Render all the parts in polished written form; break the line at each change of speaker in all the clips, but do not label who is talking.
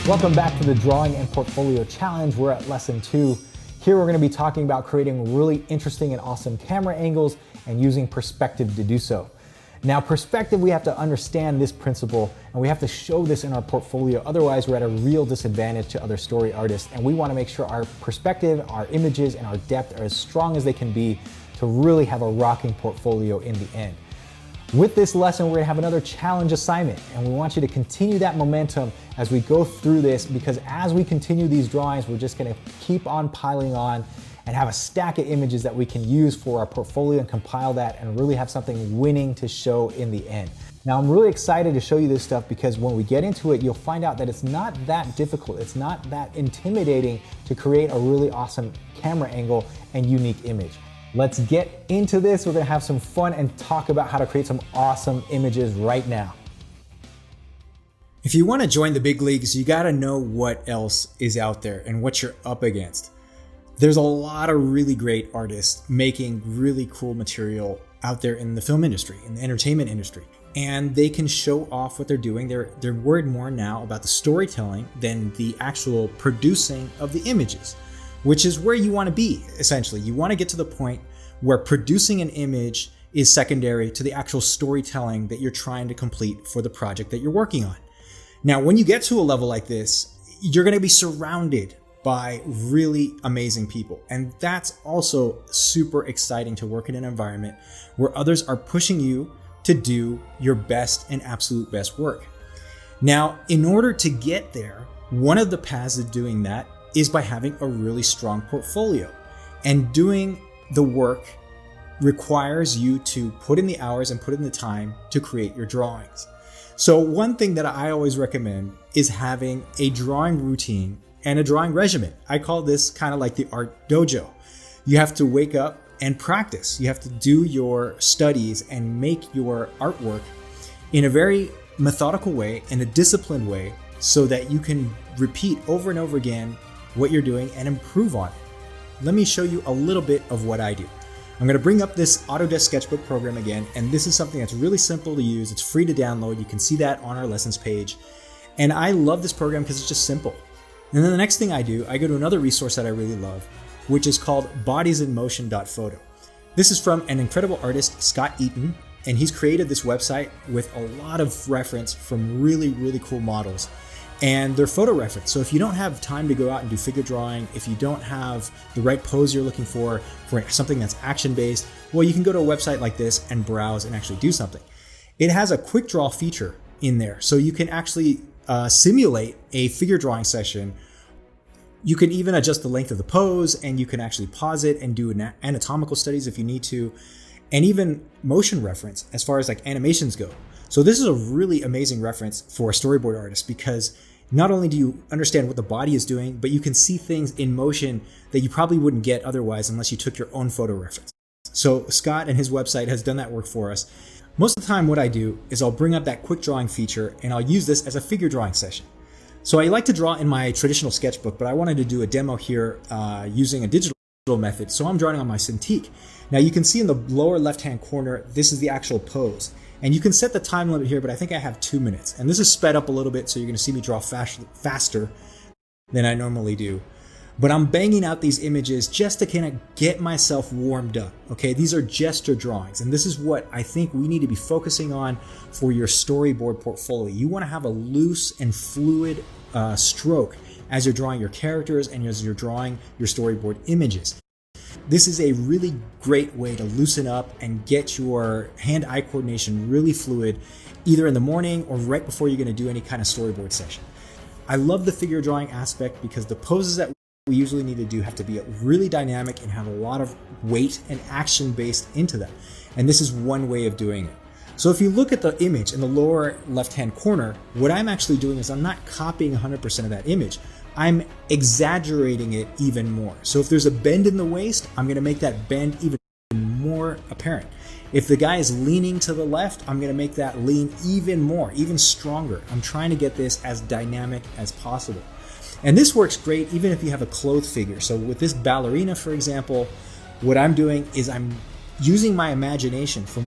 Welcome back to the Drawing and Portfolio Challenge. We're at lesson 2. Here we're going to be talking about creating really interesting and awesome camera angles and using perspective to do so. Now, perspective, we have to understand this principle and we have to show this in our portfolio. Otherwise, we're at a real disadvantage to other story artists, and we want to make sure our perspective, our images, and our depth are as strong as they can be to really have a rocking portfolio in the end. With this lesson, we're going to have another challenge assignment, and we want you to continue that momentum as we go through this, because as we continue these drawings, we're just going to keep on piling on and have a stack of images that we can use for our portfolio and compile that and really have something winning to show in the end. Now, I'm really excited to show you this stuff because when we get into it, you'll find out that it's not that difficult. It's not that intimidating to create a really awesome camera angle and unique image. Let's get into this. We're gonna have some fun and talk about how to create some awesome images right now.
If you wanna join the big leagues, you gotta know what else is out there and what you're up against. There's a lot of really great artists making really cool material out there in the film industry, in the entertainment industry. And they can show off what they're doing. They're worried more now about the storytelling than the actual producing of the images, which is where you want to be, essentially. You want to get to the point where producing an image is secondary to the actual storytelling that you're trying to complete for the project that you're working on. Now, when you get to a level like this, you're going to be surrounded by really amazing people. And that's also super exciting to work in an environment where others are pushing you to do your best and absolute best work. Now, in order to get there, one of the paths of doing that is by having a really strong portfolio. And doing the work requires you to put in the hours and put in the time to create your drawings. So one thing that I always recommend is having a drawing routine and a drawing regimen. I call this kind of like the art dojo. You have to wake up and practice. You have to do your studies and make your artwork in a very methodical way, in a disciplined way, so that you can repeat over and over again what you're doing and improve on it. Let me show you a little bit of what I do. I'm going to bring up this Autodesk Sketchbook program again, and this is something that's really simple to use. It's free to download. You can see that on our lessons page. And I love this program because it's just simple. And then the next thing I do, I go to another resource that I really love, which is called bodiesinmotion.photo. This is from an incredible artist, Scott Eaton, and he's created this website with a lot of reference from really, really cool models. And they're photo reference. So if you don't have time to go out and do figure drawing, if you don't have the right pose you're looking for something that's action-based, well, you can go to a website like this and browse and actually do something. It has a quick draw feature in there, so you can actually simulate a figure drawing session. You can even adjust the length of the pose, and you can actually pause it and do anatomical studies if you need to, and even motion reference as far as like animations go. So this is a really amazing reference for a storyboard artist, because not only do you understand what the body is doing, but you can see things in motion that you probably wouldn't get otherwise unless you took your own photo reference. So Scott and his website has done that work for us. Most of the time what I do is I'll bring up that quick drawing feature and I'll use this as a figure drawing session. So I like to draw in my traditional sketchbook, but I wanted to do a demo here using a digital method. So I'm drawing on my Cintiq. Now you can see in the lower left-hand corner, this is the actual pose. And you can set the time limit here, but I think I have 2 minutes. And this is sped up a little bit, so you're gonna see me draw faster than I normally do. But I'm banging out these images just to kind of get myself warmed up, okay? These are gesture drawings, and this is what I think we need to be focusing on for your storyboard portfolio. You wanna have a loose and fluid stroke as you're drawing your characters and as you're drawing your storyboard images. This is a really great way to loosen up and get your hand-eye coordination really fluid, either in the morning or right before you're going to do any kind of storyboard session. I love the figure drawing aspect because the poses that we usually need to do have to be really dynamic and have a lot of weight and action based into them. And this is one way of doing it. So if you look at the image in the lower left-hand corner, what I'm actually doing is I'm not copying 100% of that image. I'm exaggerating it even more. So if there's a bend in the waist, I'm gonna make that bend even more apparent. If the guy is leaning to the left, I'm gonna make that lean even more, even stronger. I'm trying to get this as dynamic as possible. And this works great even if you have a clothed figure. So with this ballerina, for example, what I'm doing is I'm using my imagination from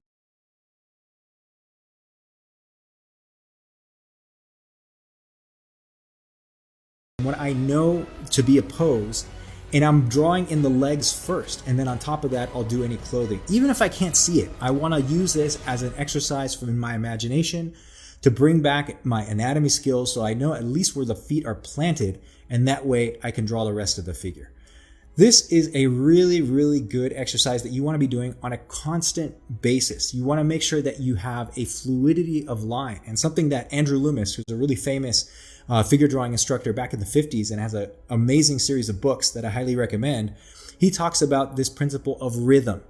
when I know to be a pose, and I'm drawing in the legs first, and then on top of that, I'll do any clothing. Even if I can't see it, I want to use this as an exercise from my imagination to bring back my anatomy skills so I know at least where the feet are planted, and that way I can draw the rest of the figure. This is a really, really good exercise that you want to be doing on a constant basis. You want to make sure that you have a fluidity of line, and something that Andrew Loomis, who's a really famous figure drawing instructor back in the 50s and has an amazing series of books that I highly recommend, he talks about this principle of rhythm.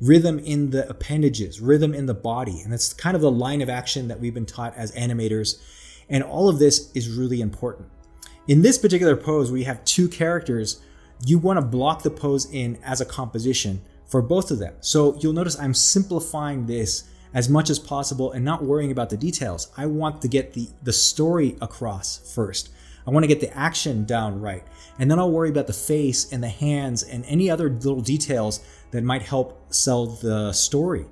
Rhythm in the appendages, rhythm in the body. And that's kind of the line of action that we've been taught as animators. And all of this is really important. In this particular pose, we have two characters. You want to block the pose in as a composition for both of them. So you'll notice I'm simplifying this as much as possible and not worrying about the details. I want to get the story across first. I want to get the action down right. And then I'll worry about the face and the hands and any other little details that might help sell the story.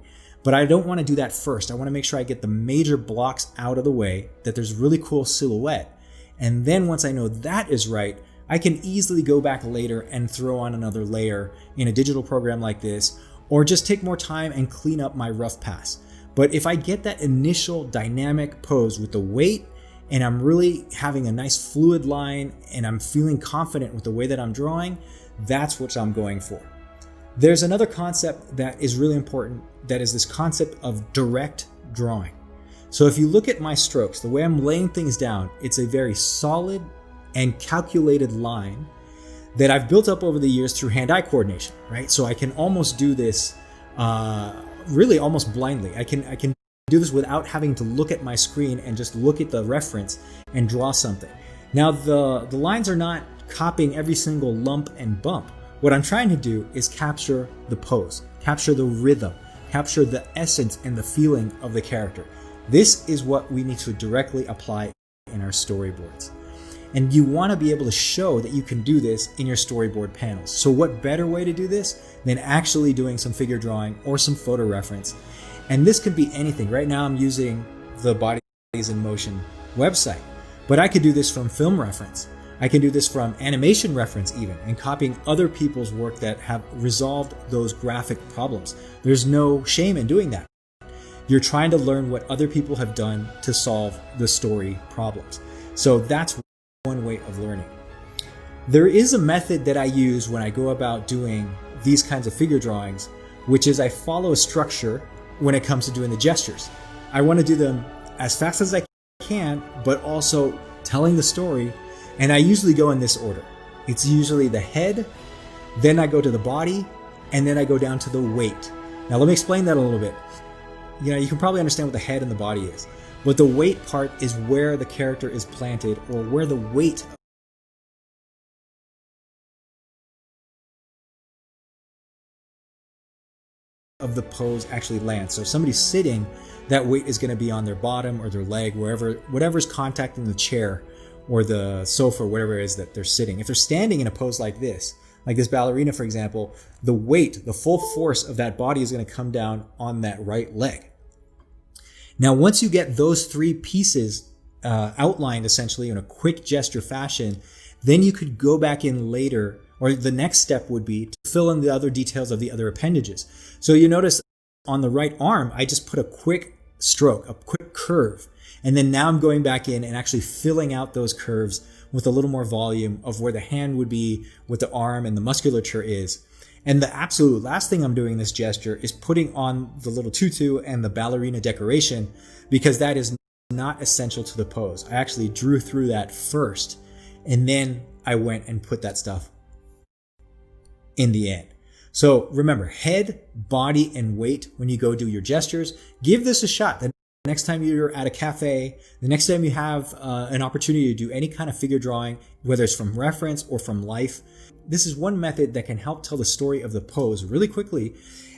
But I don't want to do that first. I want to make sure I get the major blocks out of the way, that there's really cool silhouette. And then once I know that is right, I can easily go back later and throw on another layer in a digital program like this, or just take more time and clean up my rough pass. But if I get that initial dynamic pose with the weight, and I'm really having a nice fluid line, and I'm feeling confident with the way that I'm drawing, that's what I'm going for. There's another concept that is really important, that is this concept of direct drawing. So if you look at my strokes, the way I'm laying things down, it's a very solid and calculated line that I've built up over the years through hand-eye coordination, right? So I can almost do this really almost blindly. I can do this without having to look at my screen and just look at the reference and draw something. Now the lines are not copying every single lump and bump. What I'm trying to do is capture the pose, capture the rhythm, capture the essence and the feeling of the character. This is what we need to directly apply in our storyboards. And you want to be able to show that you can do this in your storyboard panels. So what better way to do this than actually doing some figure drawing or some photo reference? And this could be anything. Right now I'm using the Bodies in Motion website, but I could do this from film reference. I can do this from animation reference even, and copying other people's work that have resolved those graphic problems. There's no shame in doing that. You're trying to learn what other people have done to solve the story problems. So that's one way of learning. There is a method that I use when I go about doing these kinds of figure drawings, which is I follow a structure when it comes to doing the gestures. I want to do them as fast as I can, but also telling the story. And I usually go in this order. It's usually the head, then I go to the body, and then I go down to the weight. Now let me explain that a little bit. You can probably understand what the head and the body is. But the weight part is where the character is planted, or where the weight of the pose actually lands. So if somebody's sitting, that weight is going to be on their bottom or their leg, whatever's contacting the chair or the sofa, or whatever it is that they're sitting. If they're standing in a pose like this ballerina, for example, the weight, the full force of that body is going to come down on that right leg. Now, once you get those three pieces outlined essentially in a quick gesture fashion, then you could go back in later, or the next step would be to fill in the other details of the other appendages. So you notice on the right arm, I just put a quick stroke, a quick curve. And then now I'm going back in and actually filling out those curves with a little more volume of where the hand would be, what the arm and the musculature is. And the absolute last thing I'm doing in this gesture is putting on the little tutu and the ballerina decoration, because that is not essential to the pose. I actually drew through that first, and then I went and put that stuff in the end. So remember, head, body, and weight when you go do your gestures. Give this a shot. The next time you're at a cafe, the next time you have an opportunity to do any kind of figure drawing, whether it's from reference or from life, this is one method that can help tell the story of the pose really quickly.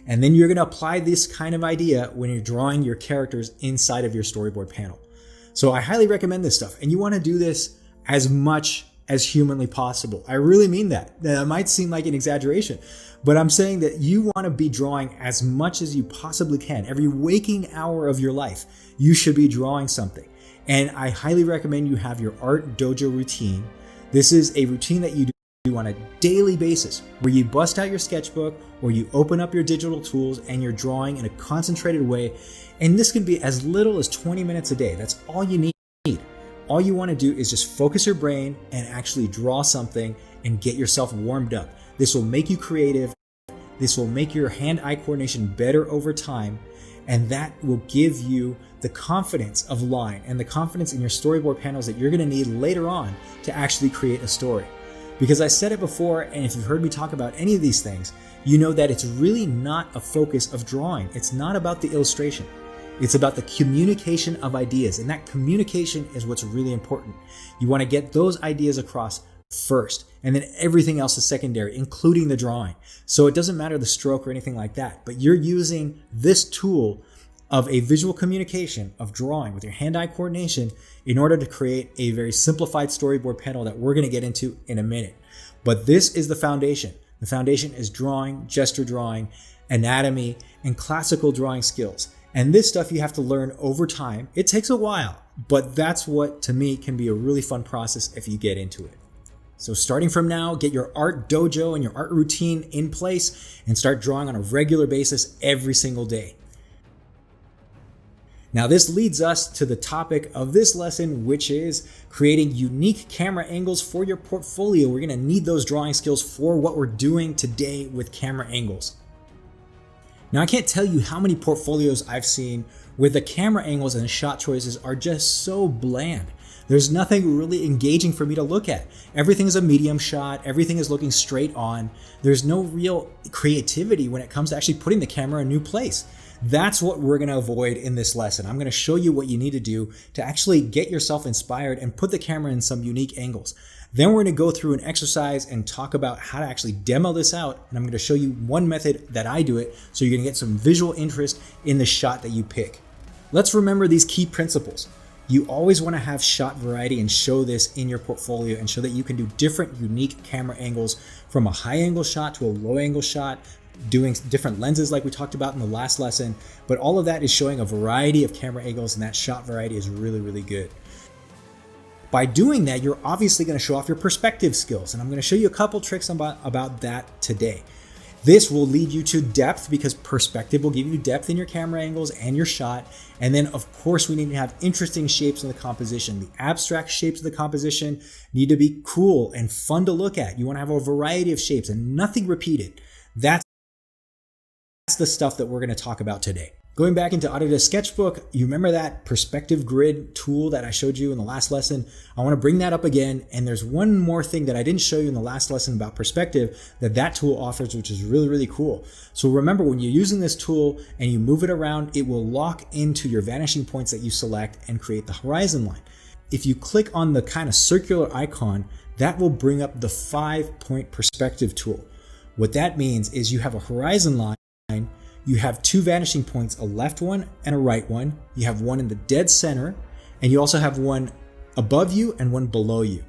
And then you're going to apply this kind of idea when you're drawing your characters inside of your storyboard panel. So I highly recommend this stuff. And you want to do this as much as humanly possible. I really mean that. That might seem like an exaggeration, but I'm saying that you want to be drawing as much as you possibly can. Every waking hour of your life, you should be drawing something. And I highly recommend you have your art dojo routine This is a routine that you do on a daily basis where you bust out your sketchbook or you open up your digital tools and you're drawing in a concentrated way. And this can be as little as 20 minutes a day. That's all you need. All you want to do is just focus your brain and actually draw something and get yourself warmed up. This will make you creative. This will make your hand-eye coordination better over time. And that will give you the confidence of line and the confidence in your storyboard panels that you're going to need later on to actually create a story. Because I said it before, and if you've heard me talk about any of these things, you know that it's really not a focus of drawing. It's not about the illustration. It's about the communication of ideas, and that communication is what's really important. You want to get those ideas across first, and then everything else is secondary, including the drawing. So it doesn't matter the stroke or anything like that, but you're using this tool of a visual communication of drawing with your hand-eye coordination in order to create a very simplified storyboard panel that we're going to get into in a minute. But this is the foundation. The foundation is drawing, gesture drawing, anatomy, and classical drawing skills. And this stuff you have to learn over time. It takes a while, but that's what, to me, can be a really fun process if you get into it. So starting from now, get your art dojo and your art routine in place and start drawing on a regular basis every single day. Now this leads us to the topic of this lesson, which is creating unique camera angles for your portfolio. We're going to need those drawing skills for what we're doing today with camera angles. Now I can't tell you how many portfolios I've seen where the camera angles and the shot choices are just so bland. There's nothing really engaging for me to look at. Everything is a medium shot. Everything is looking straight on. There's no real creativity when it comes to actually putting the camera in a new place. That's what we're going to avoid in this lesson. I'm going to show you what you need to do to actually get yourself inspired and put the camera in some unique angles. Then we're going to go through an exercise and talk about how to actually demo this out. And I'm going to show you one method that I do it so you're going to get some visual interest in the shot that you pick. Let's remember these key principles. You always want to have shot variety and show this in your portfolio and show that you can do different unique camera angles from a high angle shot to a low angle shot, doing different lenses like we talked about in the last lesson. But all of that is showing a variety of camera angles, and that shot variety is really, really good. By doing that, you're obviously going to show off your perspective skills, and I'm going to show you a couple tricks about that today. This will lead you to depth because perspective will give you depth in your camera angles and your shot. And then of course we need to have interesting shapes in the composition. The abstract shapes of the composition need to be cool and fun to look at. You want to have a variety of shapes and nothing repeated. That's the stuff that we're going to talk about today. Going back into Autodesk Sketchbook, you remember that perspective grid tool that I showed you in the last lesson? I want to bring that up again. And there's one more thing that I didn't show you in the last lesson about perspective that tool offers, which is really, really cool. So remember, when you're using this tool and you move it around, it will lock into your vanishing points that you select and create the horizon line. If you click on the kind of circular icon, that will bring up the 5-point perspective tool. What that means is you have a horizon line. You have two vanishing points, a left one and a right one. You have one in the dead center, and you also have one above you and one below you.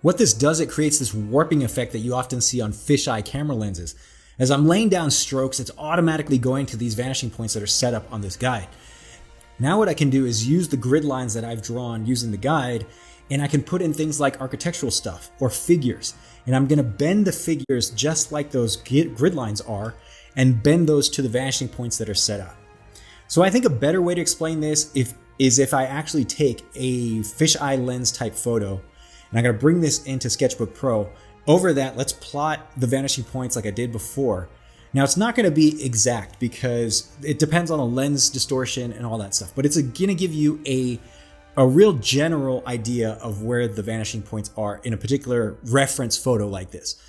What this does, it creates this warping effect that you often see on fisheye camera lenses. As I'm laying down strokes, it's automatically going to these vanishing points that are set up on this guide. Now what I can do is use the grid lines that I've drawn using the guide, and I can put in things like architectural stuff or figures. And I'm going to bend the figures just like those grid lines are, and bend those to the vanishing points that are set up. So I think a better way to explain this is if I actually take a fisheye lens type photo, and I'm gonna bring this into Sketchbook Pro. Over that, let's plot the vanishing points like I did before. Now it's not gonna be exact because it depends on the lens distortion and all that stuff, but it's gonna give you a real general idea of where the vanishing points are in a particular reference photo like this.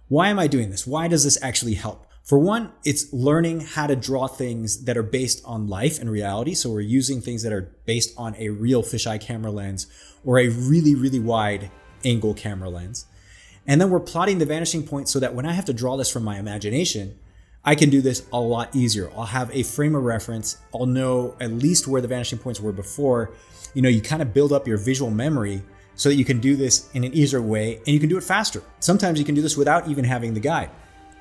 Why am I doing this? Why does this actually help? For one, it's learning how to draw things that are based on life and reality. So we're using things that are based on a real fisheye camera lens or a really, really wide angle camera lens. And then we're plotting the vanishing point so that when I have to draw this from my imagination, I can do this a lot easier. I'll have a frame of reference. I'll know at least where the vanishing points were before. You kind of build up your visual memory so that you can do this in an easier way, and you can do it faster. Sometimes you can do this without even having the guide.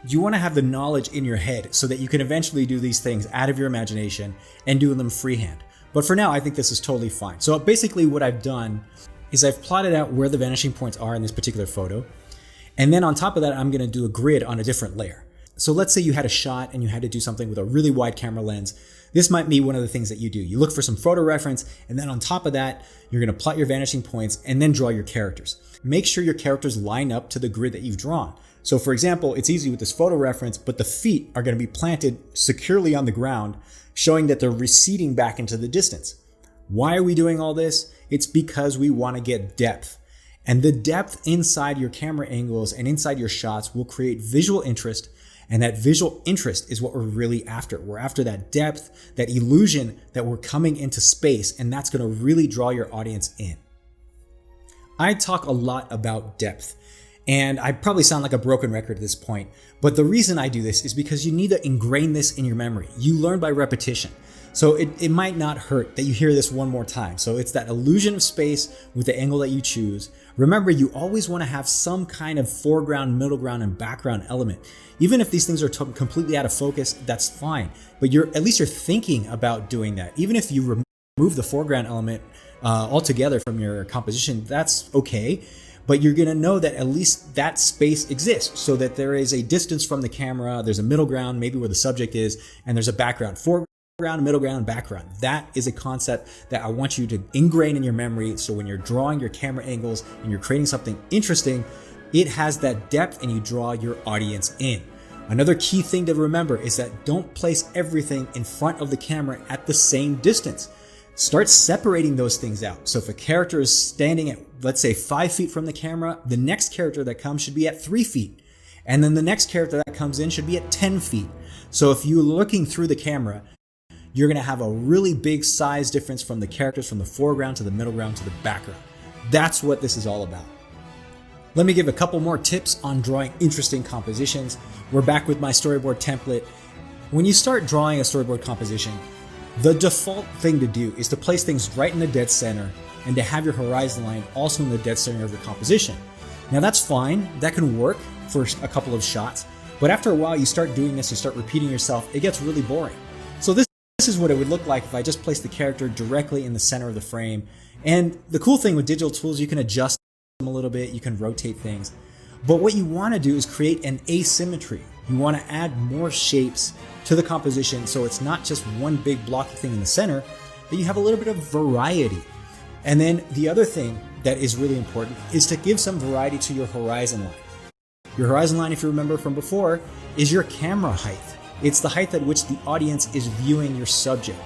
You want to have the knowledge in your head so that you can eventually do these things out of your imagination and do them freehand. But for now, I think this is totally fine. So basically what I've done is I've plotted out where the vanishing points are in this particular photo. And then on top of that, I'm gonna do a grid on a different layer. So let's say you had a shot and you had to do something with a really wide camera lens. This might be one of the things that you do. You look for some photo reference, and then on top of that, you're gonna plot your vanishing points and then draw your characters. Make sure your characters line up to the grid that you've drawn. So for example, it's easy with this photo reference, but the feet are gonna be planted securely on the ground, showing that they're receding back into the distance. Why are we doing all this? It's because we wanna get depth. And the depth inside your camera angles and inside your shots will create visual interest. And that visual interest is what we're really after. We're after that depth, that illusion that we're coming into space, and that's gonna really draw your audience in. I talk a lot about depth, and I probably sound like a broken record at this point, but the reason I do this is because you need to ingrain this in your memory. You learn by repetition. So it might not hurt that you hear this one more time. So it's that illusion of space with the angle that you choose. Remember, you always want to have some kind of foreground, middle ground, and background element. Even if these things are completely out of focus, that's fine. But at least you're thinking about doing that. Even if you remove the foreground element altogether from your composition, that's okay. But you're gonna know that at least that space exists, so that there is a distance from the camera, there's a middle ground, maybe where the subject is, and there's a background. Foreground, middle ground, background. That is a concept that I want you to ingrain in your memory, so when you're drawing your camera angles and you're creating something interesting, it has that depth and you draw your audience in. Another key thing to remember is that don't place everything in front of the camera at the same distance. Start separating those things out. So if a character is standing at, let's say, 5 feet from the camera, the next character that comes should be at 3 feet. And then the next character that comes in should be at 10 feet. So if you're looking through the camera, you're gonna have a really big size difference from the characters from the foreground to the middle ground to the background. That's what this is all about. Let me give a couple more tips on drawing interesting compositions. We're back with my storyboard template. When you start drawing a storyboard composition, the default thing to do is to place things right in the dead center and to have your horizon line also in the dead center of your composition. Now that's fine, that can work for a couple of shots, but after a while you start doing this, you start repeating yourself, it gets really boring. So this is what it would look like if I just placed the character directly in the center of the frame. And the cool thing with digital tools, you can adjust them a little bit, you can rotate things. But what you want to do is create an asymmetry. You want to add more shapes to the composition so it's not just one big blocky thing in the center, but you have a little bit of variety. And then the other thing that is really important is to give some variety to your horizon line. Your horizon line, if you remember from before, is your camera height. It's the height at which the audience is viewing your subject.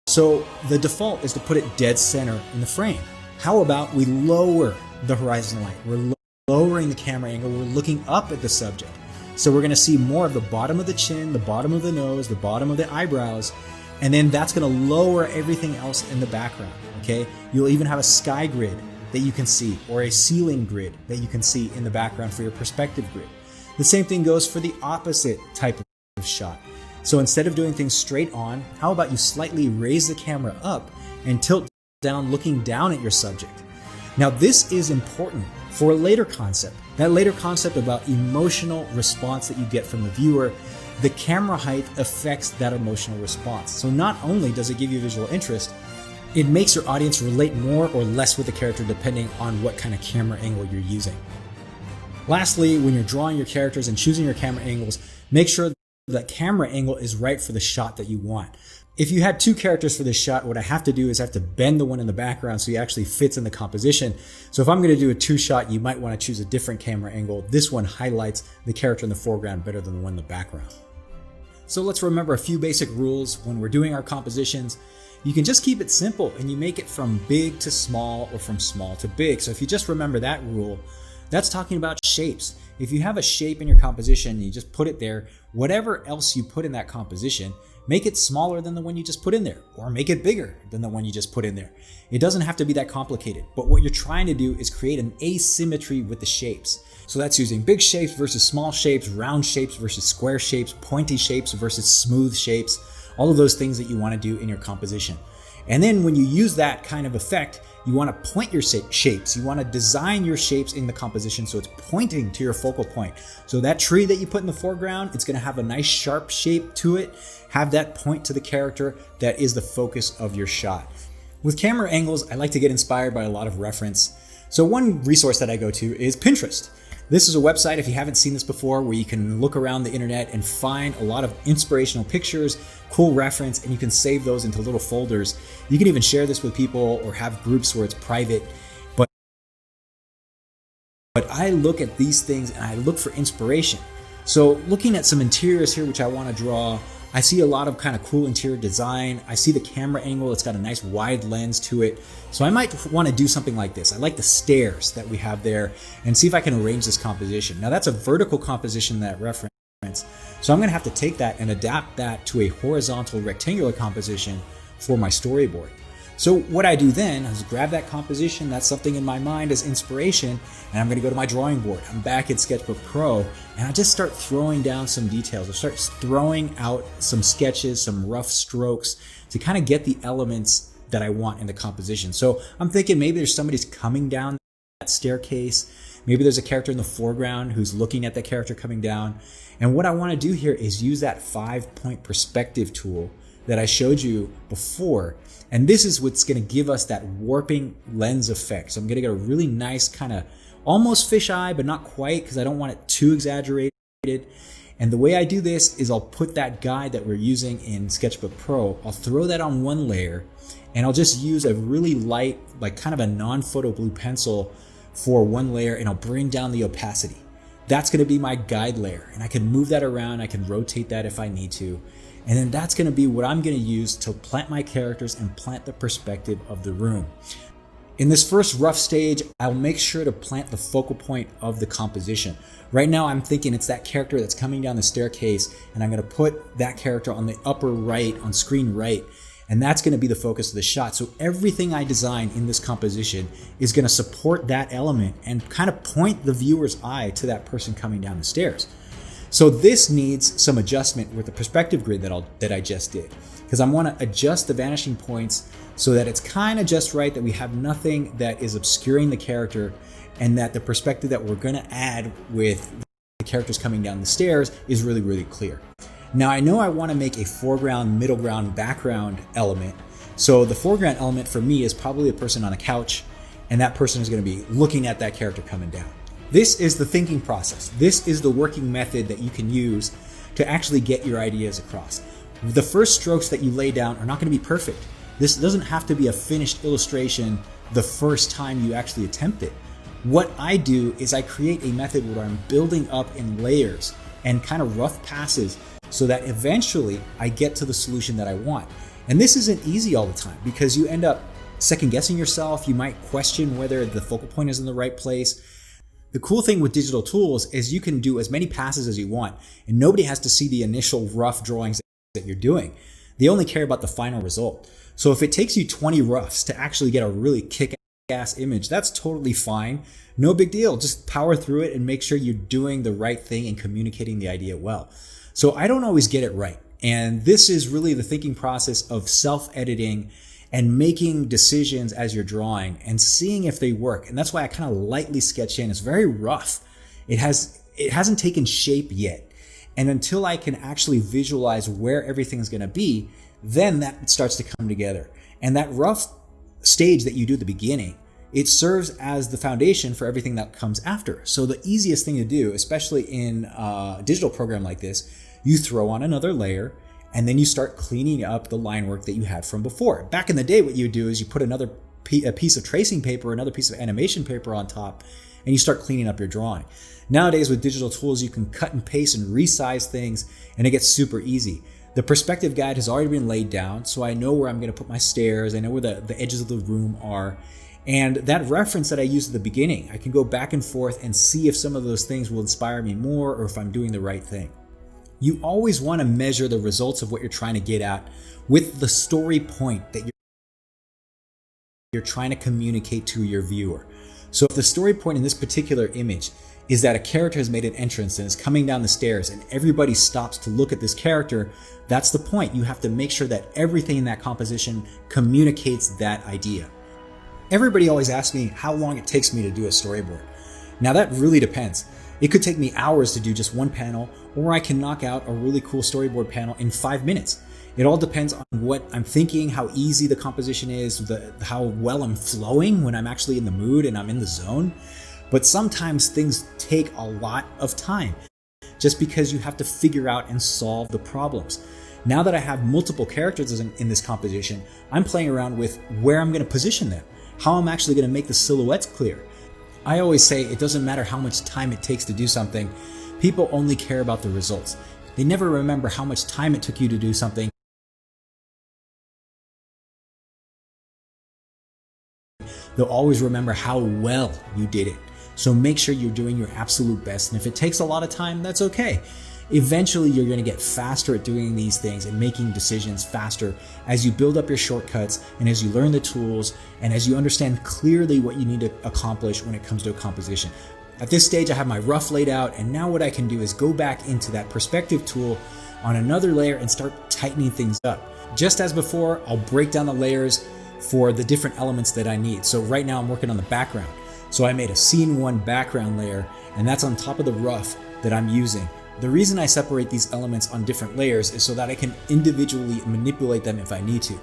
So the default is to put it dead center in the frame. How about we lower the horizon line? We're lowering the camera angle, we're looking up at the subject. So we're gonna see more of the bottom of the chin, the bottom of the nose, the bottom of the eyebrows, and then that's gonna lower everything else in the background, okay? You'll even have a sky grid that you can see, or a ceiling grid that you can see in the background for your perspective grid. The same thing goes for the opposite type of shot. So instead of doing things straight on, how about you slightly raise the camera up and tilt down looking down at your subject? Now this is important for a later concept. That later concept about emotional response that you get from the viewer, the camera height affects that emotional response. So not only does it give you visual interest, it makes your audience relate more or less with the character depending on what kind of camera angle you're using. Lastly, when you're drawing your characters and choosing your camera angles, make sure that camera angle is right for the shot that you want. If you had 2 characters for this shot, what I have to do is I have to bend the one in the background so he actually fits in the composition. So if I'm going to do a 2 shot, you might want to choose a different camera angle. This one highlights the character in the foreground better than the one in the background. So let's remember a few basic rules when we're doing our compositions. You can just keep it simple and you make it from big to small or from small to big. So if you just remember that rule, that's talking about shapes. If you have a shape in your composition, you just put it there, whatever else you put in that composition, make it smaller than the one you just put in there, or make it bigger than the one you just put in there. It doesn't have to be that complicated, but what you're trying to do is create an asymmetry with the shapes. So that's using big shapes versus small shapes, round shapes versus square shapes, pointy shapes versus smooth shapes, all of those things that you want to do in your composition. And then when you use that kind of effect, you want to point your shapes. You want to design your shapes in the composition so it's pointing to your focal point. So that tree that you put in the foreground, it's going to have a nice sharp shape to it. Have that point to the character that is the focus of your shot. With camera angles, I like to get inspired by a lot of reference. So one resource that I go to is Pinterest. This is a website, if you haven't seen this before, where you can look around the internet and find a lot of inspirational pictures, cool reference, and you can save those into little folders. You can even share this with people or have groups where it's private. But I look at these things and I look for inspiration. So looking at some interiors here, which I want to draw, I see a lot of kind of cool interior design. I see the camera angle, it's got a nice wide lens to it. So I might want to do something like this. I like the stairs that we have there and see if I can arrange this composition. Now that's a vertical composition that reference. So I'm going to have to take that and adapt that to a horizontal rectangular composition for my storyboard. So what I do then is grab that composition, that's something in my mind as inspiration, and I'm gonna go to my drawing board. I'm back in Sketchbook Pro, and I just start throwing down some details. I start throwing out some sketches, some rough strokes to kind of get the elements that I want in the composition. So I'm thinking maybe there's somebody's coming down that staircase. Maybe there's a character in the foreground who's looking at the character coming down. And what I wanna do here is use that 5-point perspective tool that I showed you before. And this is what's gonna give us that warping lens effect. So I'm gonna get a really nice kind of almost fisheye, but not quite, because I don't want it too exaggerated. And the way I do this is I'll put that guide that we're using in Sketchbook Pro, I'll throw that on one layer, and I'll just use a really light, like kind of a non-photo blue pencil for one layer, and I'll bring down the opacity. That's gonna be my guide layer, and I can move that around, I can rotate that if I need to. And then that's gonna be what I'm gonna use to plant my characters and plant the perspective of the room. In this first rough stage, I'll make sure to plant the focal point of the composition. Right now, I'm thinking it's that character that's coming down the staircase, and I'm gonna put that character on the upper right, on screen right, and that's gonna be the focus of the shot. So everything I design in this composition is gonna support that element and kind of point the viewer's eye to that person coming down the stairs. So this needs some adjustment with the perspective grid that I just did, because I want to adjust the vanishing points so that it's kind of just right, that we have nothing that is obscuring the character, and that the perspective that we're going to add with the characters coming down the stairs is really, really clear. Now I know I want to make a foreground, middle ground, background element. So the foreground element for me is probably a person on a couch, and that person is going to be looking at that character coming down. This is the thinking process. This is the working method that you can use to actually get your ideas across. The first strokes that you lay down are not going to be perfect. This doesn't have to be a finished illustration the first time you actually attempt it. What I do is I create a method where I'm building up in layers and kind of rough passes so that eventually I get to the solution that I want. And this isn't easy all the time, because you end up second guessing yourself. You might question whether the focal point is in the right place. The cool thing with digital tools is you can do as many passes as you want, and nobody has to see the initial rough drawings that you're doing. They only care about the final result. So if it takes you 20 roughs to actually get a really kick-ass image, that's totally fine. No big deal. Just power through it and make sure you're doing the right thing and communicating the idea well. So I don't always get it right. And this is really the thinking process of self-editing and making decisions as you're drawing and seeing if they work. And that's why I kind of lightly sketch in. It's very rough. It hasn't taken shape yet. And until I can actually visualize where everything's gonna be, then that starts to come together. And that rough stage that you do at the beginning, it serves as the foundation for everything that comes after. So the easiest thing to do, especially in a digital program like this, you throw on another layer, and then you start cleaning up the line work that you had from before. Back in the day, what you would do is you put a piece of tracing paper, another piece of animation paper on top, and you start cleaning up your drawing. Nowadays, with digital tools, you can cut and paste and resize things, and it gets super easy. The perspective guide has already been laid down, so I know where I'm gonna put my stairs, I know where the edges of the room are, and that reference that I used at the beginning, I can go back and forth and see if some of those things will inspire me more or if I'm doing the right thing. You always want to measure the results of what you're trying to get at with the story point that you're trying to communicate to your viewer. So if the story point in this particular image is that a character has made an entrance and is coming down the stairs and everybody stops to look at this character, that's the point. You have to make sure that everything in that composition communicates that idea. Everybody always asks me how long it takes me to do a storyboard. Now that really depends. It could take me hours to do just one panel, or I can knock out a really cool storyboard panel in 5 minutes. It all depends on what I'm thinking, how easy the composition is, how well I'm flowing when I'm actually in the mood and I'm in the zone. But sometimes things take a lot of time just because you have to figure out and solve the problems. Now that I have multiple characters in this composition, I'm playing around with where I'm going to position them, how I'm actually going to make the silhouettes clear. I always say it doesn't matter how much time it takes to do something. People only care about the results. They never remember how much time it took you to do something. They'll always remember how well you did it. So make sure you're doing your absolute best. And if it takes a lot of time, that's okay. Eventually, you're going to get faster at doing these things and making decisions faster as you build up your shortcuts and as you learn the tools and as you understand clearly what you need to accomplish when it comes to a composition. At this stage, I have my rough laid out, and now what I can do is go back into that perspective tool on another layer and start tightening things up. Just as before, I'll break down the layers for the different elements that I need. So right now I'm working on the background. So I made a scene 1 background layer, and that's on top of the rough that I'm using. The reason I separate these elements on different layers is so that I can individually manipulate them if I need to.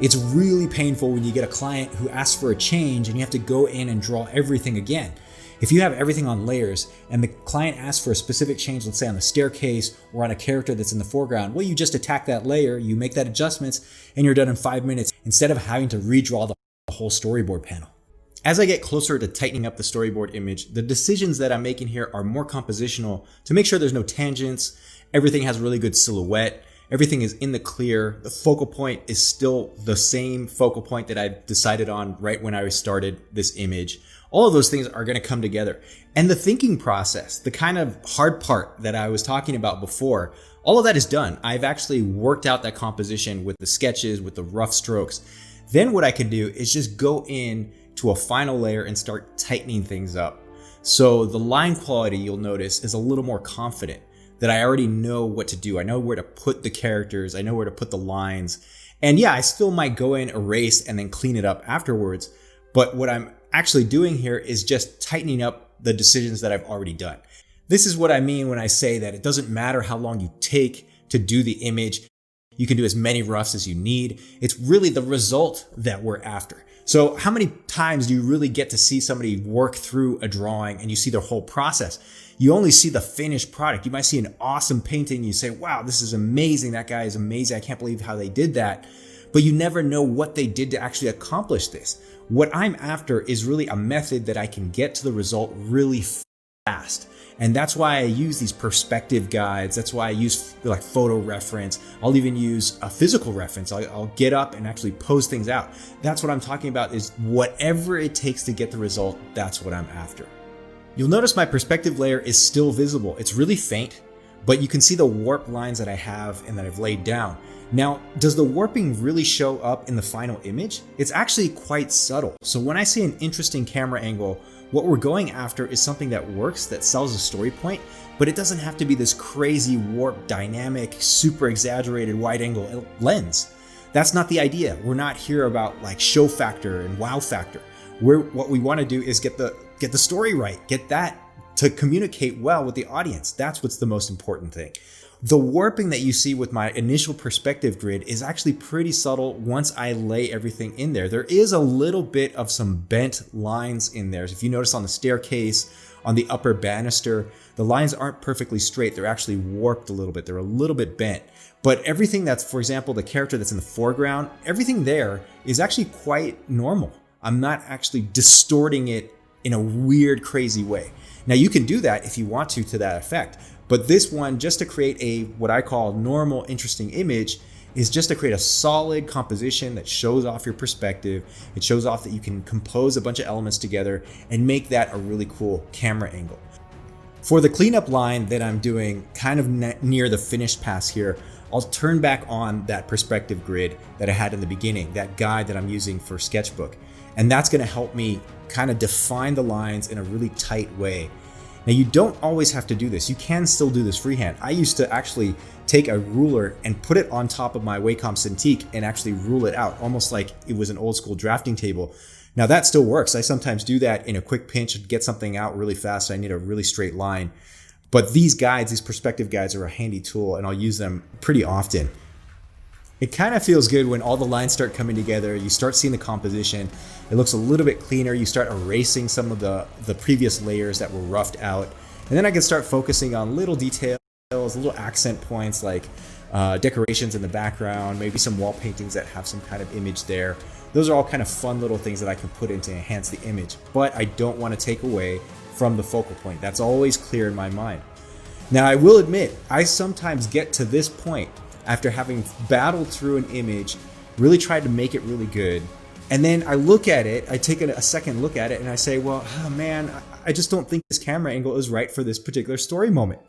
It's really painful when you get a client who asks for a change and you have to go in and draw everything again. If you have everything on layers and the client asks for a specific change, let's say on the staircase or on a character that's in the foreground, well, you just attack that layer, you make that adjustments, and you're done in 5 minutes instead of having to redraw the whole storyboard panel. As I get closer to tightening up the storyboard image, the decisions that I'm making here are more compositional to make sure there's no tangents, everything has really good silhouette, everything is in the clear, the focal point is still the same focal point that I decided on right when I started this image. All of those things are going to come together. And the thinking process, the kind of hard part that I was talking about before, all of that is done. I've actually worked out that composition with the sketches, with the rough strokes. Then what I can do is just go in to a final layer and start tightening things up. So the line quality, you'll notice, is a little more confident, that I already know what to do. I know where to put the characters. I know where to put the lines. And yeah, I still might go in, erase, and then clean it up afterwards. But what I'm actually doing here is just tightening up the decisions that I've already done. This is what I mean when I say that it doesn't matter how long you take to do the image. You can do as many roughs as you need. It's really the result that we're after. So how many times do you really get to see somebody work through a drawing and you see their whole process? You only see the finished product. You might see an awesome painting. You say, wow, this is amazing. That guy is amazing. I can't believe how they did that. But you never know what they did to actually accomplish this. What I'm after is really a method that I can get to the result really fast. And that's why I use these perspective guides. That's why I use like photo reference. I'll even use a physical reference. I'll get up and actually pose things out. That's what I'm talking about, is whatever it takes to get the result, that's what I'm after. You'll notice my perspective layer is still visible. It's really faint, but you can see the warp lines that I have and that I've laid down. Now, does the warping really show up in the final image? It's actually quite subtle. So when I see an interesting camera angle, what we're going after is something that works, that sells a story point, but it doesn't have to be this crazy warp, dynamic, super exaggerated wide angle lens. That's not the idea. We're not here about like show factor and wow factor. What we want to do is get the story right, get that to communicate well with the audience. That's what's the most important thing. The warping that you see with my initial perspective grid is actually pretty subtle once I lay everything in there. There is a little bit of some bent lines in there. So if you notice on the staircase, on the upper banister, the lines aren't perfectly straight. They're actually warped a little bit. They're a little bit bent. But everything that's, for example, the character that's in the foreground, everything there is actually quite normal. I'm not actually distorting it in a weird, crazy way. Now you can do that if you want to that effect. But this one, just to create a what I call normal, interesting image, is just to create a solid composition that shows off your perspective. It shows off that you can compose a bunch of elements together and make that a really cool camera angle. For the cleanup line that I'm doing kind of near the finished pass here, I'll turn back on that perspective grid that I had in the beginning, that guide that I'm using for Sketchbook. And that's going to help me kind of define the lines in a really tight way. Now, you don't always have to do this. You can still do this freehand. I used to actually take a ruler and put it on top of my Wacom Cintiq and actually rule it out, almost like it was an old school drafting table. Now that still works. I sometimes do that in a quick pinch and get something out really fast. I need a really straight line. But these guides, these perspective guides, are a handy tool and I'll use them pretty often. It kind of feels good when all the lines start coming together, you start seeing the composition, it looks a little bit cleaner, you start erasing some of the previous layers that were roughed out, and then I can start focusing on little details, little accent points like decorations in the background, maybe some wall paintings that have some kind of image there. Those are all kind of fun little things that I can put in to enhance the image, but I don't want to take away from the focal point. That's always clear in my mind. Now, I will admit, I sometimes get to this point after having battled through an image, really tried to make it really good, and then I look at it, I take a second look at it, and I say, well, oh man, I just don't think this camera angle is right for this particular story moment.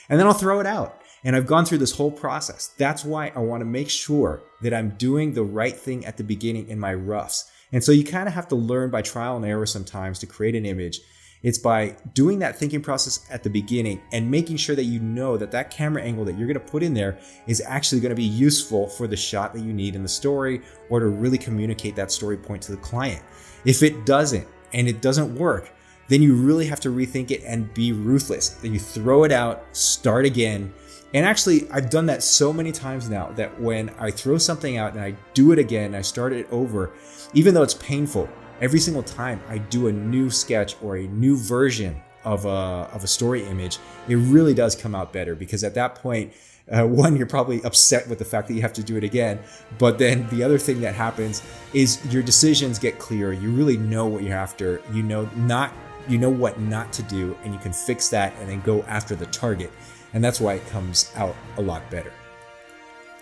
And then I'll throw it out. And I've gone through this whole process. That's why I want to make sure that I'm doing the right thing at the beginning in my roughs. And so you kind of have to learn by trial and error sometimes to create an image. It's by doing that thinking process at the beginning and making sure that you know that that camera angle that you're going to put in there is actually going to be useful for the shot that you need in the story or to really communicate that story point to the client. If it doesn't and it doesn't work, then you really have to rethink it and be ruthless. Then you throw it out, start again. And actually, I've done that so many times now that when I throw something out and I do it again, I start it over, even though it's painful, every single time I do a new sketch or a new version of a story image, it really does come out better, because at that point, one, you're probably upset with the fact that you have to do it again. But then the other thing that happens is your decisions get clearer. You really know what you're after. You know what not to do, and you can fix that and then go after the target. And that's why it comes out a lot better.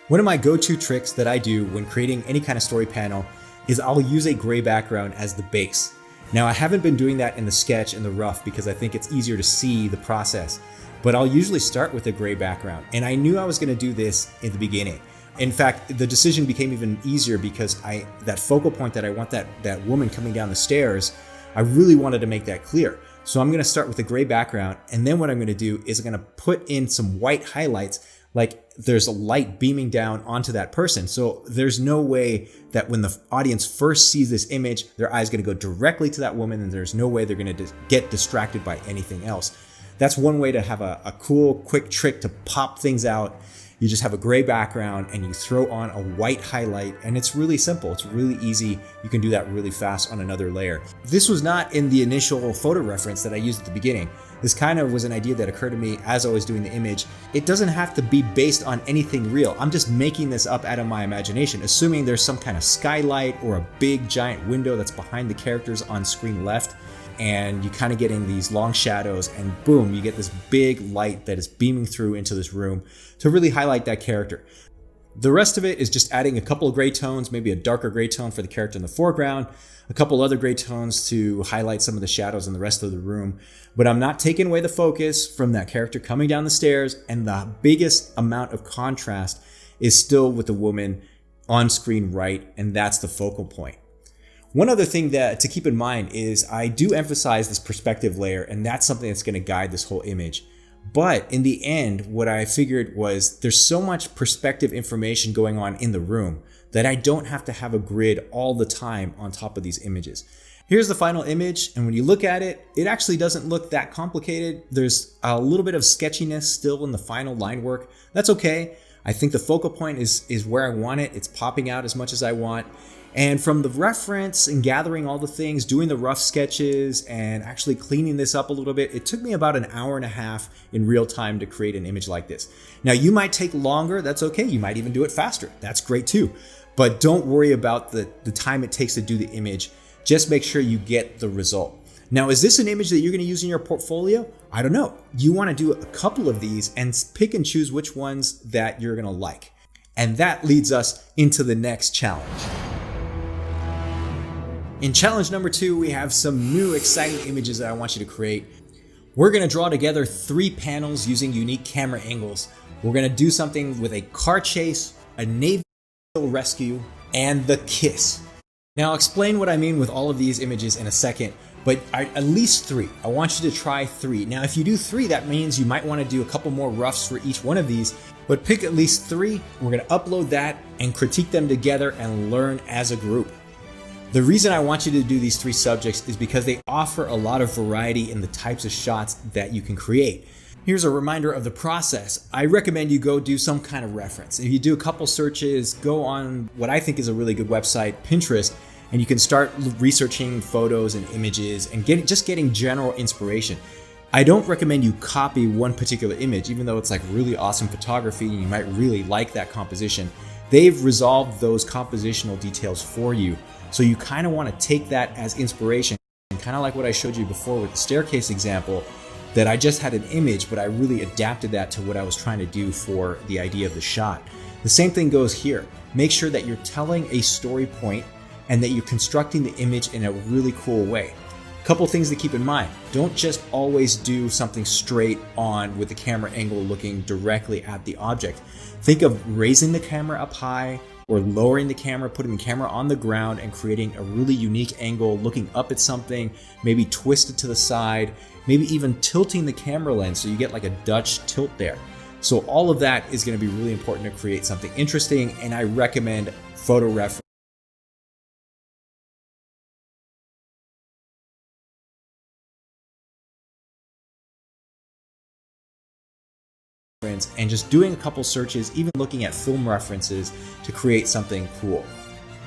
One of my go-to tricks that I do when creating any kind of story panel is I'll use a gray background as the base. Now, I haven't been doing that in the sketch and the rough because I think it's easier to see the process, but I'll usually start with a gray background. And I knew I was going to do this in the beginning. In fact, the decision became even easier because that focal point that I want that woman coming down the stairs, I really wanted to make that clear. So I'm going to start with a gray background, and then what I'm going to do is I'm going to put in some white highlights, like there's a light beaming down onto that person. So there's no way that when the audience first sees this image, their eye's going to go directly to that woman, and there's no way they're going to get distracted by anything else. That's one way to have a cool, quick trick to pop things out. You just have a gray background and you throw on a white highlight, and it's really simple. It's really easy. You can do that really fast on another layer. This was not in the initial photo reference that I used at the beginning. This kind of was an idea that occurred to me as I was doing the image. It doesn't have to be based on anything real. I'm just making this up out of my imagination, assuming there's some kind of skylight or a big giant window that's behind the characters on screen left. And you kind of getting these long shadows, and boom, you get this big light that is beaming through into this room to really highlight that character. The rest of it is just adding a couple of gray tones, maybe a darker gray tone for the character in the foreground, a couple other gray tones to highlight some of the shadows in the rest of the room. But I'm not taking away the focus from that character coming down the stairs, and the biggest amount of contrast is still with the woman on screen right, and that's the focal point. One other thing that to keep in mind is I do emphasize this perspective layer, and that's something that's going to guide this whole image. But in the end, what I figured was there's so much perspective information going on in the room that I don't have to have a grid all the time on top of these images. Here's the final image, and when you look at it, it actually doesn't look that complicated. There's a little bit of sketchiness still in the final line work. That's okay. I think the focal point is where I want it. It's popping out as much as I want. And from the reference and gathering all the things, doing the rough sketches and actually cleaning this up a little bit, it took me about an hour and a half in real time to create an image like this. Now, you might take longer. That's okay. You might even do it faster. That's great too. But don't worry about the time it takes to do the image. Just make sure you get the result. Now, is this an image that you're going to use in your portfolio? I don't know. You want to do a couple of these and pick and choose which ones that you're going to like. And that leads us into the next challenge. In challenge number 2, we have some new exciting images that I want you to create. We're going to draw together 3 panels using unique camera angles. We're going to do something with a car chase, a Navy rescue, and the kiss. Now, I'll explain what I mean with all of these images in a second, but at least 3. I want you to try 3. Now, if you do 3, that means you might want to do a couple more roughs for each one of these, but pick at least 3. We're going to upload that and critique them together and learn as a group. The reason I want you to do these 3 subjects is because they offer a lot of variety in the types of shots that you can create. Here's a reminder of the process. I recommend you go do some kind of reference. If you do a couple searches, go on what I think is a really good website, Pinterest, and you can start researching photos and images and getting general inspiration. I don't recommend you copy one particular image, even though it's like really awesome photography and you might really like that composition. They've resolved those compositional details for you. So you kind of want to take that as inspiration, and kind of like what I showed you before with the staircase example, that I just had an image, but I really adapted that to what I was trying to do for the idea of the shot. The same thing goes here. Make sure that you're telling a story point and that you're constructing the image in a really cool way. Couple things to keep in mind. Don't just always do something straight on with the camera angle looking directly at the object. Think of raising the camera up high or lowering the camera, putting the camera on the ground and creating a really unique angle, looking up at something, maybe twist it to the side, maybe even tilting the camera lens so you get like a Dutch tilt there. So all of that is going to be really important to create something interesting, and I recommend photo reference and just doing a couple searches, even looking at film references to create something cool.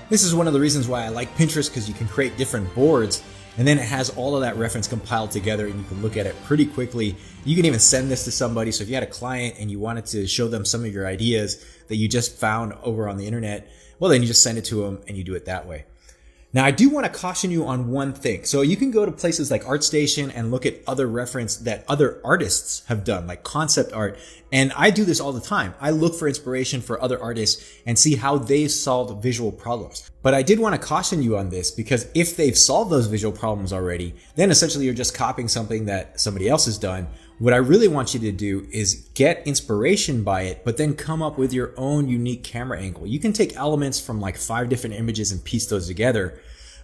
This is one of the reasons why I like Pinterest, because you can create different boards and then it has all of that reference compiled together and you can look at it pretty quickly. You can even send this to somebody. So if you had a client and you wanted to show them some of your ideas that you just found over on the internet, well, then you just send it to them and you do it that way. Now, I do want to caution you on one thing. So you can go to places like ArtStation and look at other reference that other artists have done, like concept art. And I do this all the time. I look for inspiration for other artists and see how they've solved visual problems. But I did want to caution you on this, because if they've solved those visual problems already, then essentially you're just copying something that somebody else has done. What I really want you to do is get inspiration by it, but then come up with your own unique camera angle. You can take elements from like 5 different images and piece those together,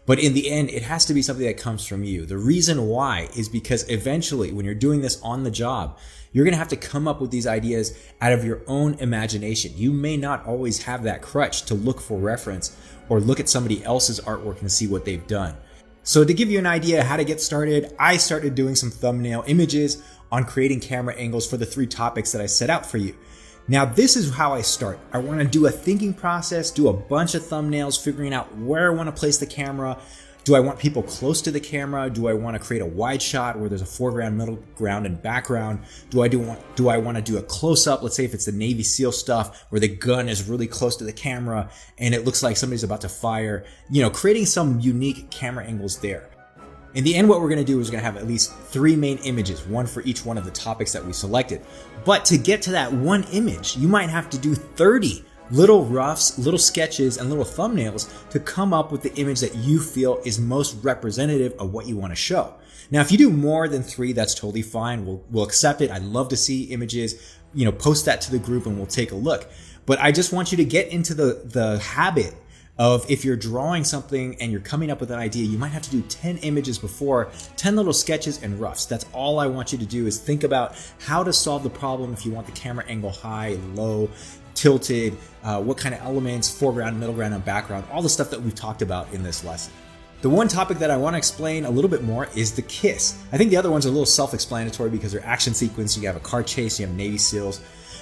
but in the end, it has to be something that comes from you. The reason why is because eventually when you're doing this on the job, you're going to have to come up with these ideas out of your own imagination. You may not always have that crutch to look for reference or look at somebody else's artwork and see what they've done. So to give you an idea how to get started, I started doing some thumbnail images on creating camera angles for the 3 topics that I set out for you. Now, this is how I start. I want to do a thinking process, do a bunch of thumbnails, figuring out where I want to place the camera. Do I want people close to the camera? Do I want to create a wide shot where there's a foreground, middle ground, and background? Do I want to do a close-up? Let's say if it's the Navy SEAL stuff where the gun is really close to the camera and it looks like somebody's about to fire. You know, creating some unique camera angles there. In the end, what we're going to do is we're going to have at least 3 main images, one for each one of the topics that we selected. But to get to that one image, you might have to do 30 little roughs, little sketches, and little thumbnails to come up with the image that you feel is most representative of what you want to show. Now, if you do more than 3, that's totally fine. We'll accept it. I'd love to see images. You know, post that to the group and we'll take a look. But I just want you to get into the habit of, if you're drawing something and you're coming up with an idea, you might have to do 10 images before, 10 little sketches and roughs. That's all I want you to do, is think about how to solve the problem. If you want the camera angle high, low, tilted, what kind of elements, foreground, middle ground, and background, all the stuff that we've talked about in this lesson. The one topic that I want to explain a little bit more is the kiss. I think the other ones are a little self-explanatory because they're action sequence. You have a car chase, you have Navy SEALs.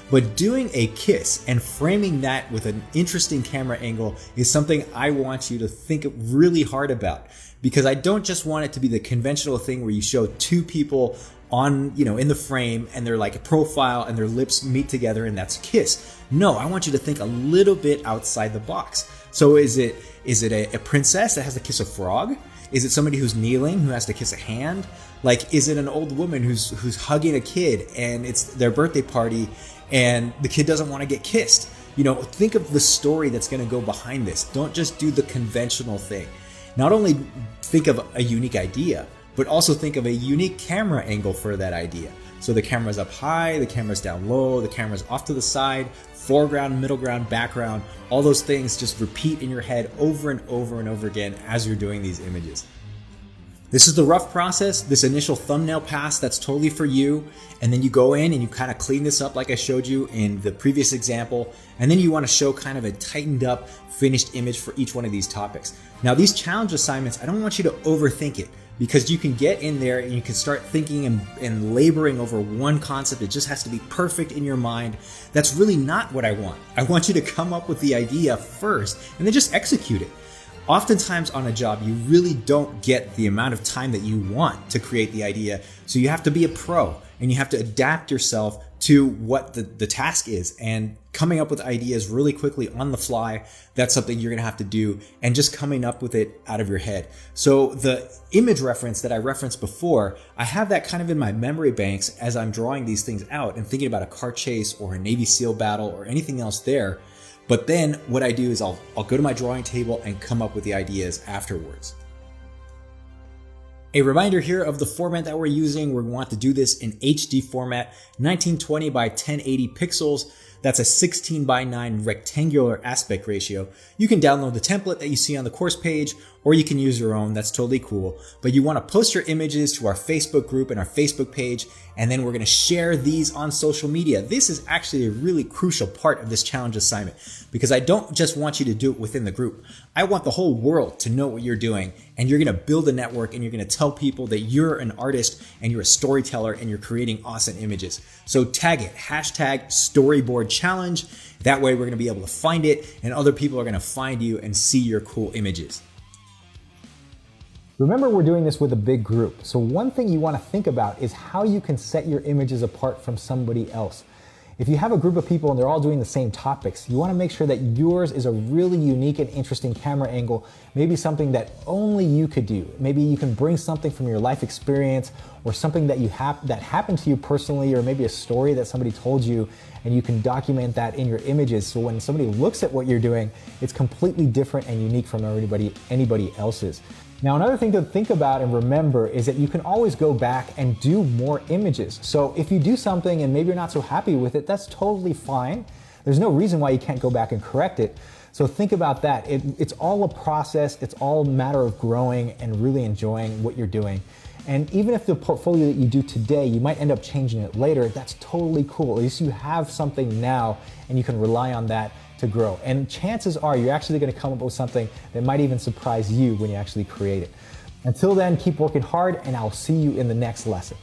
But doing a kiss and framing that with an interesting camera angle is something I want you to think really hard about, because I don't just want it to be the conventional thing where you show 2 people on, in the frame and they're like a profile and their lips meet together and that's a kiss. No, I want you to think a little bit outside the box. So is it a princess that has to kiss a frog? Is it somebody who's kneeling who has to kiss a hand? Like, is it an old woman who's hugging a kid and it's their birthday party and the kid doesn't want to get kissed? Think of the story that's going to go behind this. Don't just do the conventional thing. Not only think of a unique idea, but also think of a unique camera angle for that idea. So the camera's up high, the camera's down low, the camera's off to the side, foreground, middle ground, background, all those things just repeat in your head over and over and over again as you're doing these images. This is the rough process, this initial thumbnail pass that's totally for you. And then you go in and you kind of clean this up like I showed you in the previous example. And then you want to show kind of a tightened up finished image for each one of these topics. Now these challenge assignments, I don't want you to overthink it, because you can get in there and you can start thinking and laboring over one concept. It just has to be perfect in your mind. That's really not what I want. I want you to come up with the idea first and then just execute it. Oftentimes on a job, you really don't get the amount of time that you want to create the idea. So you have to be a pro and you have to adapt yourself to what the task is, and coming up with ideas really quickly on the fly. That's something you're going to have to do, and just coming up with it out of your head. So the image reference that I referenced before, I have that kind of in my memory banks as I'm drawing these things out and thinking about a car chase or a Navy SEAL battle or anything else there. But then what I do is I'll go to my drawing table and come up with the ideas afterwards. A reminder here of the format that we're using. We want to do this in HD format, 1920 by 1080 pixels. That's a 16:9 rectangular aspect ratio. You can download the template that you see on the course page, or you can use your own. That's totally cool. But you want to post your images to our Facebook group and our Facebook page, and then we're going to share these on social media. This is actually a really crucial part of this challenge assignment, because I don't just want you to do it within the group. I want the whole world to know what you're doing, and you're going to build a network, and you're going to tell people that you're an artist and you're a storyteller and you're creating awesome images. So tag it, hashtag Storyboard Challenge. That way we're going to be able to find it, and other people are going to find you and see your cool images.
Remember, we're doing this with a big group. So one thing you want to think about is how you can set your images apart from somebody else. If you have a group of people and they're all doing the same topics, you want to make sure that yours is a really unique and interesting camera angle, maybe something that only you could do. Maybe you can bring something from your life experience or something that that happened to you personally, or maybe a story that somebody told you, and you can document that in your images. So when somebody looks at what you're doing, it's completely different and unique from anybody else's. Now, another thing to think about and remember is that you can always go back and do more images. So if you do something and maybe you're not so happy with it, that's totally fine. There's no reason why you can't go back and correct it. So think about that. It's all a process. It's all a matter of growing and really enjoying what you're doing. And even if the portfolio that you do today, you might end up changing it later, that's totally cool. At least you have something now and you can rely on that to grow. And chances are you're actually going to come up with something that might even surprise you when you actually create it. Until then, keep working hard, and I'll see you in the next lesson.